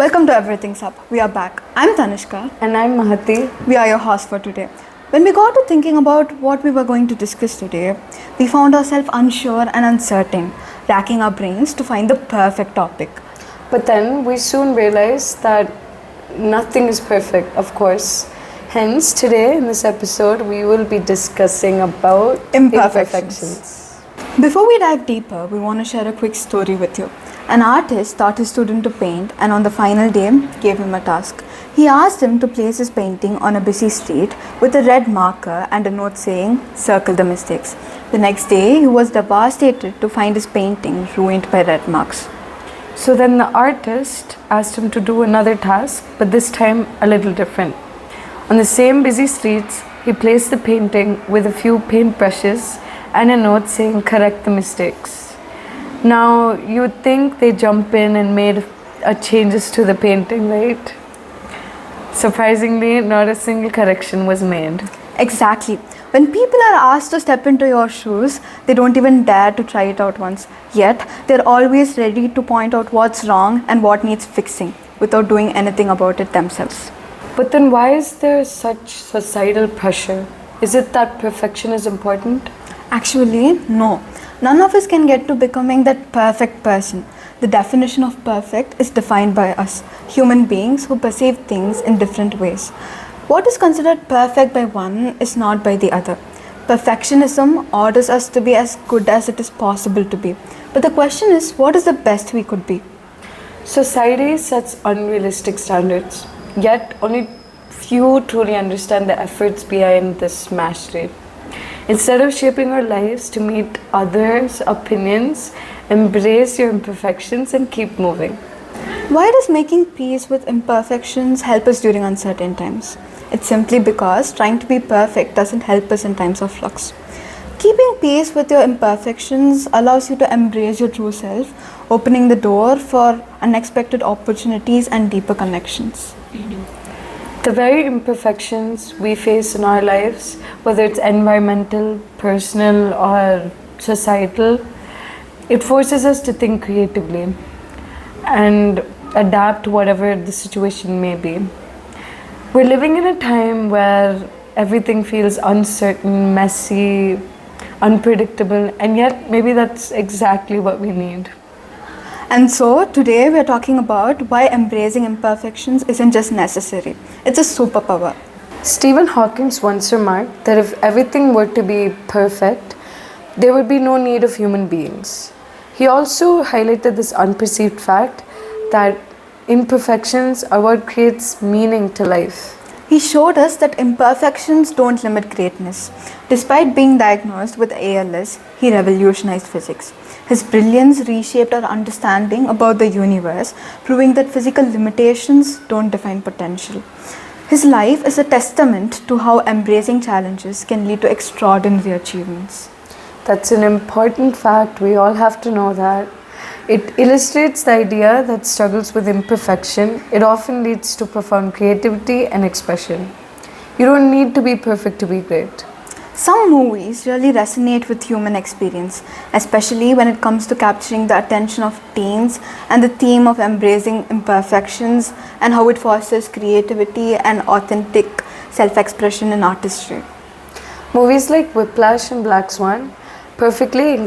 Welcome to Everything's Up. We are back. I'm Tanishka. And I'm Mahati. We are your hosts for today. When we got to thinking about what we were going to discuss today, we found ourselves unsure and uncertain, racking our brains to find the perfect topic. But then we soon realized that nothing is perfect, of course. Hence, today in this episode, we will be discussing about Imperfections. Before we dive deeper, we want to share a quick story with you. An artist taught his student to paint and on the final day gave him a task. He asked him to place his painting on a busy street with a red marker and a note saying, "Circle the mistakes." The next day, he was devastated to find his painting ruined by red marks. So then the artist asked him to do another task, but this time a little different. On the same busy streets, he placed the painting with a few paintbrushes and a note saying, "Correct the mistakes." Now, you would think they jump in and made changes to the painting, right? Surprisingly, not a single correction was made. Exactly. When people are asked to step into your shoes, they don't even dare to try it out once. Yet, they're always ready to point out what's wrong and what needs fixing without doing anything about it themselves. But then why is there such societal pressure? Is it that perfection is important? Actually, no. None of us can get to becoming that perfect person. The definition of perfect is defined by us, human beings who perceive things in different ways. What is considered perfect by one is not by the other. Perfectionism orders us to be as good as it is possible to be. But the question is, what is the best we could be? Society sets unrealistic standards, yet only few truly understand the efforts behind this mastery. Instead of shaping our lives to meet others' opinions, embrace your imperfections and keep moving. Why does making peace with imperfections help us during uncertain times? It's simply because trying to be perfect doesn't help us in times of flux. Keeping peace with your imperfections allows you to embrace your true self, opening the door for unexpected opportunities and deeper connections. The very imperfections we face in our lives, whether it's environmental, personal, or societal, it forces us to think creatively and adapt to whatever the situation may be. We're living in a time where everything feels uncertain, messy, unpredictable, and yet maybe that's exactly what we need. And so today we are talking about why embracing imperfections isn't just necessary, it's a superpower. Stephen Hawking once remarked that if everything were to be perfect, there would be no need of human beings. He also highlighted this unperceived fact that imperfections are what creates meaning to life. He showed us that imperfections don't limit greatness. Despite being diagnosed with ALS, he revolutionized physics. His brilliance reshaped our understanding about the universe, proving that physical limitations don't define potential. His life is a testament to how embracing challenges can lead to extraordinary achievements. That's an important fact. We all have to know that. It illustrates the idea that struggles with imperfection, it often leads to profound creativity and expression. You don't need to be perfect to be great. Some movies really resonate with human experience, especially when it comes to capturing the attention of teens and the theme of embracing imperfections and how it fosters creativity and authentic self-expression in artistry. Movies like Whiplash and Black Swan perfectly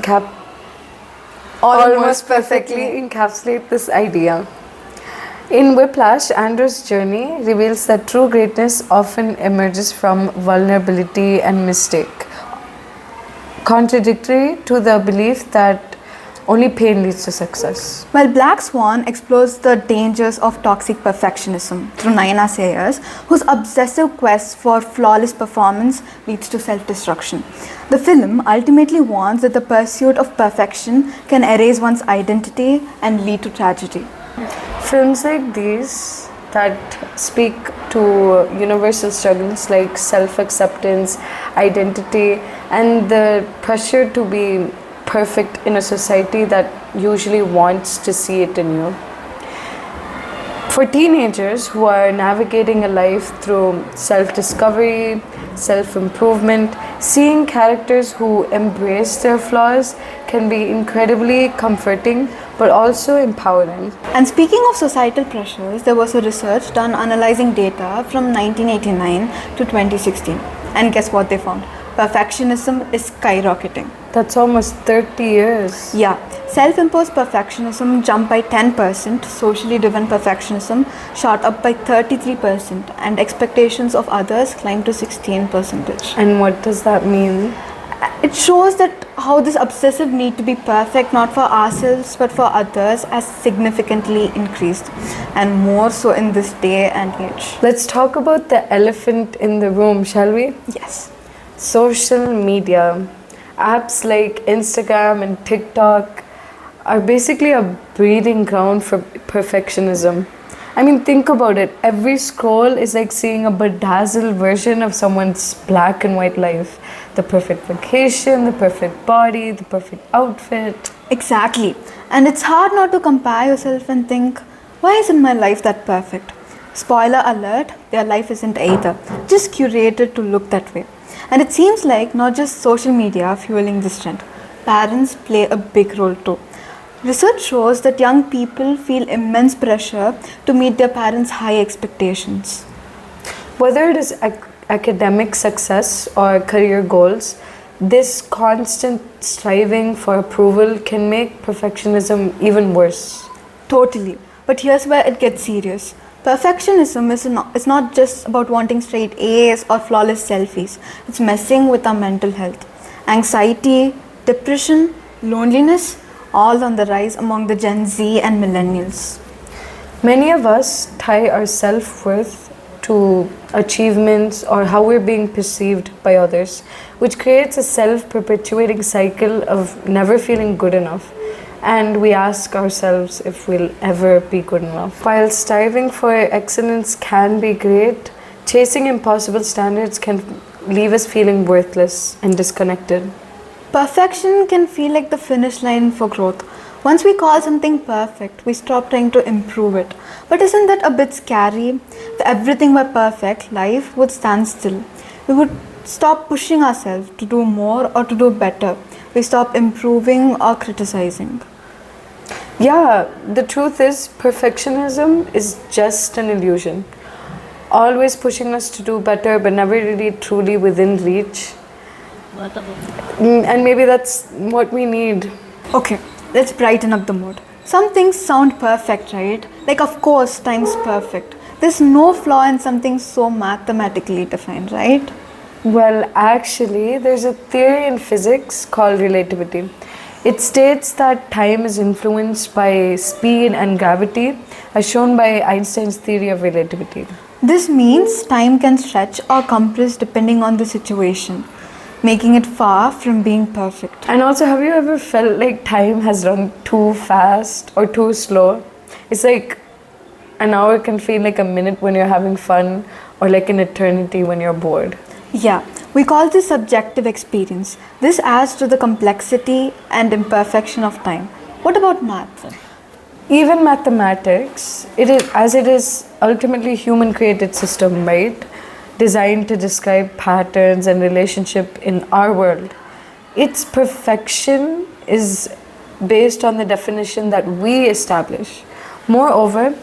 almost perfectly encapsulate this idea. In Whiplash, Andrew's journey reveals that true greatness often emerges from vulnerability and mistake, contradictory to the belief that only pain leads to success. While Black Swan explores the dangers of toxic perfectionism through Naina Sayers, whose obsessive quest for flawless performance leads to self-destruction. The film ultimately warns that the pursuit of perfection can erase one's identity and lead to tragedy. Films like these that speak to universal struggles like self-acceptance, identity, and the pressure to be perfect in a society that usually wants to see it in you. For teenagers who are navigating a life through self discovery, self improvement, seeing characters who embrace their flaws can be incredibly comforting but also empowering. And speaking of societal pressures, there was a research done analyzing data from 1989 to 2016. And guess what they found? Perfectionism is skyrocketing. That's almost 30 years. Yeah, self imposed perfectionism jumped by 10%, socially driven perfectionism shot up by 33%, and expectations of others climbed to 16%. And what does that mean? It shows that how this obsessive need to be perfect, not for ourselves but for others, has significantly increased, and more so in this day and age. Let's talk about the elephant in the room, shall we? Yes. Social media. Apps like Instagram and TikTok are basically a breeding ground for perfectionism. I mean, think about it. Every scroll is like seeing a bedazzled version of someone's black and white life. The perfect vacation, the perfect body, the perfect outfit. Exactly. And it's hard not to compare yourself and think, why isn't my life that perfect? Spoiler alert, their life isn't either, just curated to look that way. And it seems like not just social media fueling this trend. Parents play a big role too. Research shows that young people feel immense pressure to meet their parents' high expectations. Whether it is academic success or career goals, this constant striving for approval can make perfectionism even worse. Totally. But here's where it gets serious. Perfectionism is not just about wanting straight A's or flawless selfies. It's messing with our mental health. Anxiety, depression, loneliness, all on the rise among the Gen Z and millennials. Many of us tie our self-worth to achievements or how we're being perceived by others, which creates a self-perpetuating cycle of never feeling good enough. And we ask ourselves if we'll ever be good enough. While striving for excellence can be great, chasing impossible standards can leave us feeling worthless and disconnected. Perfection can feel like the finish line for growth. Once we call something perfect, we stop trying to improve it. But isn't that a bit scary? If everything were perfect, life would stand still. We would stop pushing ourselves to do more or to do better. We stop improving or criticizing. Yeah, the truth is, perfectionism is just an illusion. Always pushing us to do better, but never really truly within reach. And maybe that's what we need. Okay, let's brighten up the mood. Some things sound perfect, right? Like, of course, time's perfect. There's no flaw in something so mathematically defined, right? Well, actually, there's a theory in physics called relativity. It states that time is influenced by speed and gravity, as shown by Einstein's theory of relativity. This means time can stretch or compress depending on the situation, making it far from being perfect. And also, have you ever felt like time has run too fast or too slow? It's like an hour can feel like a minute when you're having fun, or like an eternity when you're bored. Yeah, we call this subjective experience. This adds to the complexity and imperfection of time. What about math? Even mathematics, it is ultimately human created system, right? Designed to describe patterns and relationship in our world. Its perfection is based on the definition that we establish. Moreover,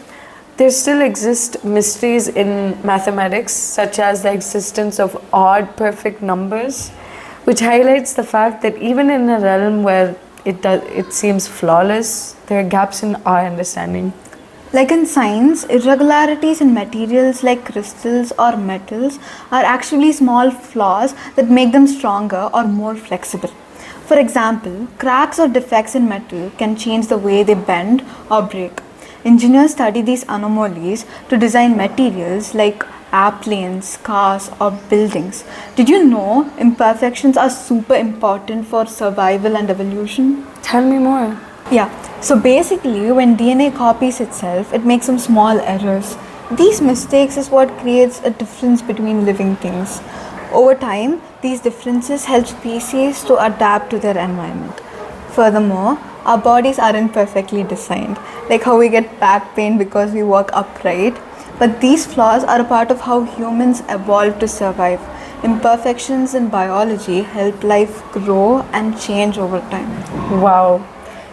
there still exist mysteries in mathematics, such as the existence of odd perfect numbers, which highlights the fact that even in a realm where it seems flawless, there are gaps in our understanding. Like in science, irregularities in materials like crystals or metals are actually small flaws that make them stronger or more flexible. For example, cracks or defects in metal can change the way they bend or break. Engineers study these anomalies to design materials like airplanes, cars, or buildings. Did you know imperfections are super important for survival and evolution? Tell me more. Yeah, so basically, when DNA copies itself, it makes some small errors. These mistakes is what creates a difference between living things. Over time, these differences help species to adapt to their environment. Furthermore, Our bodies aren't perfectly designed, like how we get back pain because we walk upright. But these flaws are a part of how humans evolved to survive. Imperfections in biology help life grow and change over time. Wow.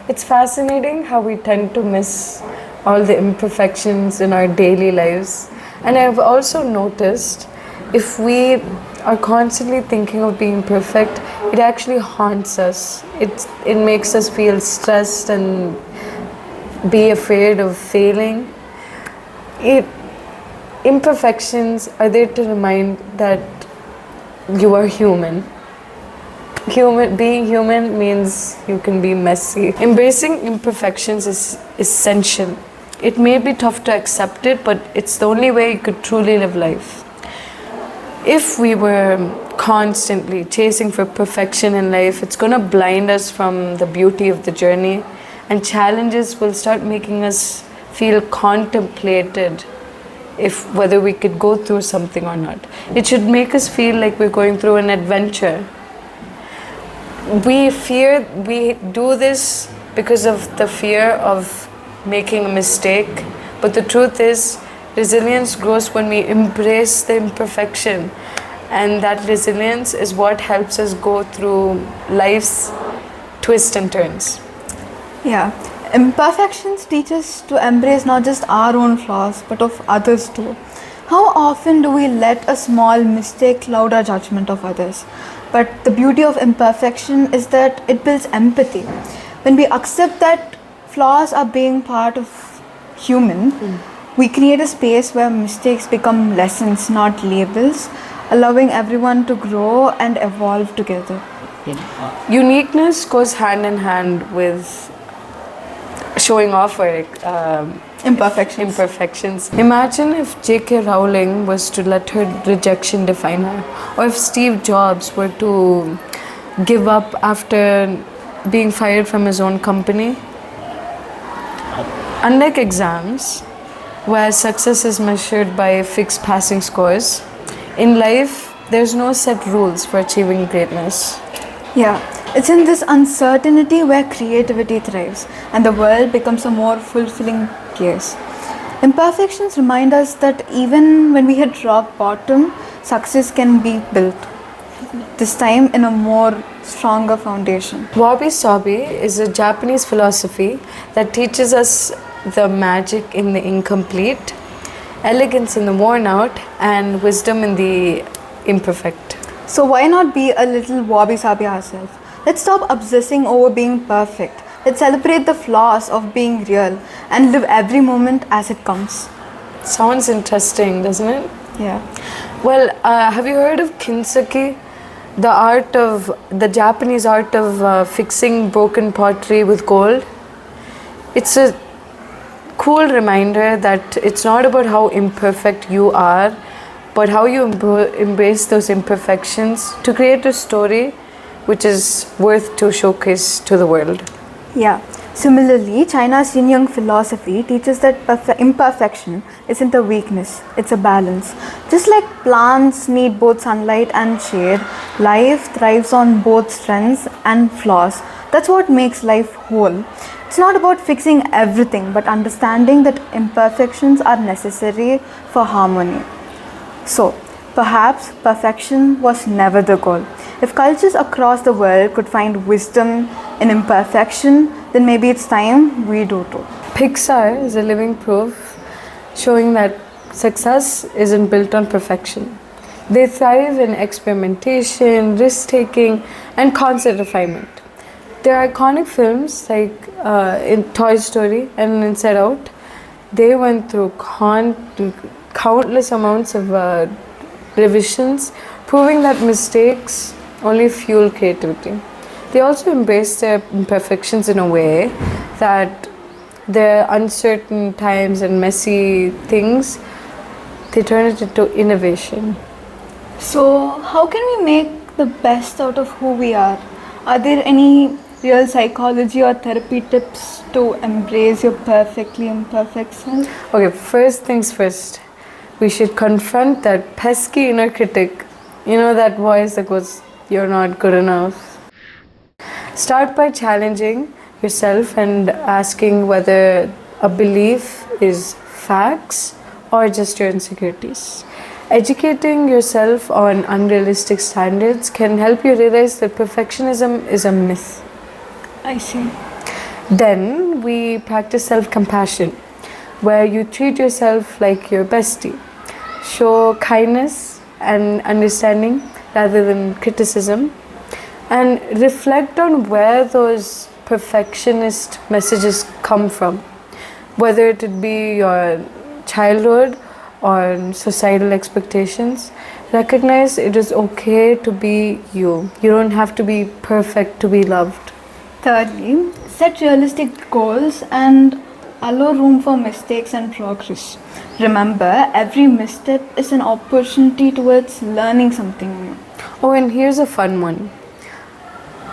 It's fascinating how we tend to miss all the imperfections in our daily lives. And I've also noticed if we are constantly thinking of being perfect, it actually haunts us. It makes us feel stressed and be afraid of failing. It Imperfections are there to remind that you are human. Being human means you can be messy. Embracing imperfections is essential. It may be tough to accept it, but it's the only way you could truly live life. If we were constantly chasing for perfection in life, it's going to blind us from the beauty of the journey, and challenges will start making us feel contemplated if whether we could go through something or not. It should make us feel like we're going through an adventure. We do this because of the fear of making a mistake, but the truth is resilience grows when we embrace the imperfection, and that resilience is what helps us go through life's twists and turns. Yeah, imperfections teach us to embrace not just our own flaws but of others too. How often do we let a small mistake cloud our judgment of others? But the beauty of imperfection is that it builds empathy. When we accept that flaws are being part of human, we create a space where mistakes become lessons, not labels, allowing everyone to grow and evolve together. Uniqueness goes hand in hand with showing off our imperfections. Imagine if J.K. Rowling was to let her rejection define her, or if Steve Jobs were to give up after being fired from his own company. Unlike exams, where success is measured by fixed passing scores, in life there's no set rules for achieving greatness. Yeah, it's in this uncertainty where creativity thrives and the world becomes a more fulfilling place. Imperfections remind us that even when we hit rock bottom, success can be built. This time in a more stronger foundation. Wabi Sabi is a Japanese philosophy that teaches us the magic in the incomplete, elegance in the worn out, and wisdom in the imperfect. So why not be a little wabi sabi ourselves? Let's stop obsessing over being perfect. Let's celebrate the flaws of being real and live every moment as it comes. Sounds interesting, doesn't it? Yeah. Well, have you heard of kintsugi? The Japanese art of fixing broken pottery with gold. It's a cool reminder that it's not about how imperfect you are, but how you embrace those imperfections to create a story which is worth to showcase to the world. Yeah. Similarly, China's Yin Yang philosophy teaches that imperfection isn't a weakness, it's a balance. Just like plants need both sunlight and shade, life thrives on both strengths and flaws. That's what makes life whole. It's not about fixing everything, but understanding that imperfections are necessary for harmony. So, perhaps perfection was never the goal. If cultures across the world could find wisdom in imperfection, then maybe it's time we do too. Pixar is a living proof showing that success isn't built on perfection. They thrive in experimentation, risk taking, and constant refinement. Their iconic films like in Toy Story and Inside Out, they went through countless amounts of revisions, proving that mistakes only fuel creativity. They also embrace their imperfections in a way that their uncertain times and messy things, they turn it into innovation. So, how can we make the best out of who we are? Are there any real psychology or therapy tips to embrace your perfectly imperfect self? Okay, first things first. We should confront that pesky inner critic. You know, that voice that goes, "You're not good enough." Start by challenging yourself and asking whether a belief is facts or just your insecurities. Educating yourself on unrealistic standards can help you realize that perfectionism is a myth. I see. Then we practice self compassion, where you treat yourself like your bestie. Show kindness and understanding rather than criticism, and reflect on where those perfectionist messages come from, whether it would be your childhood or societal expectations. Recognize it is okay to be you. You don't have to be perfect to be loved. Thirdly, set realistic goals and allow room for mistakes and progress. Remember, every misstep is an opportunity towards learning something new. Oh, and here's a fun one.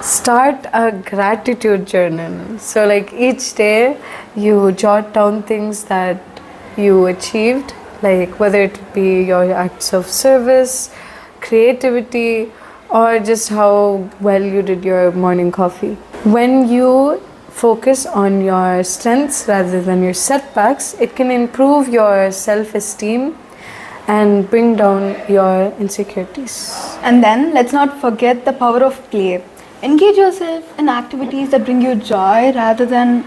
Start a gratitude journal. So, like each day, you jot down things that you achieved, like whether it be your acts of service, creativity, or just how well you did your morning coffee. When you focus on your strengths rather than your setbacks, it can improve your self esteem and bring down your insecurities. And then let's not forget the power of play. Engage yourself in activities that bring you joy rather than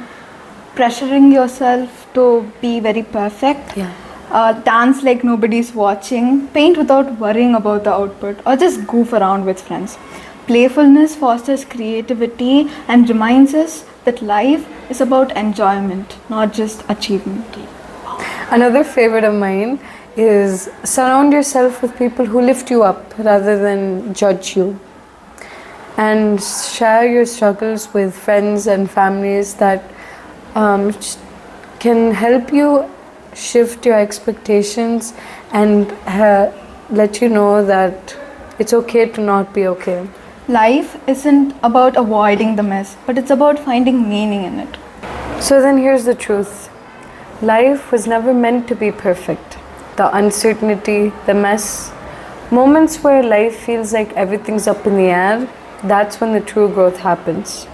pressuring yourself to be very perfect. Yeah. Dance like nobody's watching, paint without worrying about the output, or just goof around with friends. Playfulness fosters creativity and reminds us that life is about enjoyment, not just achievement. Another favorite of mine is surround yourself with people who lift you up rather than judge you. And share your struggles with friends and families that can help you shift your expectations and let you know that it's okay to not be okay. Life isn't about avoiding the mess, but it's about finding meaning in it. So then here's the truth. Life was never meant to be perfect. The uncertainty, the mess, moments where life feels like everything's up in the air, that's when the true growth happens.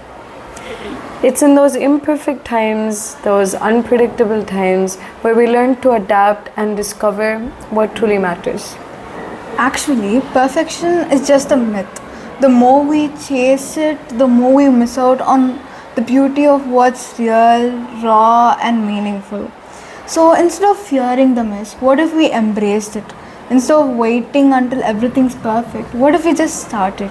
It's in those imperfect times, those unpredictable times, where we learn to adapt and discover what truly matters. Actually, perfection is just a myth. The more we chase it, the more we miss out on the beauty of what's real, raw, and meaningful. So instead of fearing the mess, what if we embraced it? Instead of waiting until everything's perfect, what if we just started?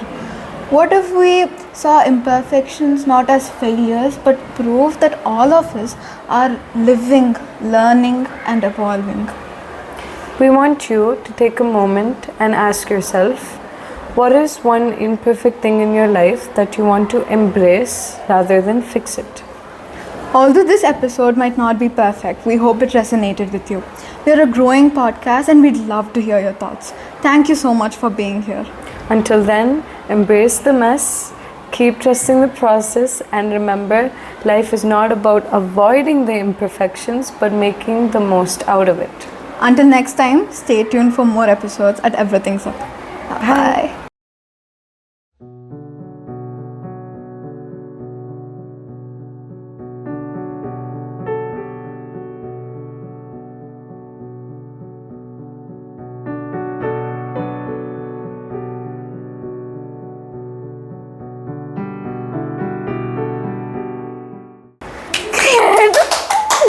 What if we saw imperfections not as failures but proof that all of us are living, learning, and evolving? We want you to take a moment and ask yourself, what is one imperfect thing in your life that you want to embrace rather than fix it? Although this episode might not be perfect, we hope it resonated with you. We are a growing podcast and we'd love to hear your thoughts. Thank you so much for being here. Until then, embrace the mess, keep trusting the process, and remember, life is not about avoiding the imperfections but making the most out of it. Until next time, stay tuned for more episodes at Everything's Up. Bye.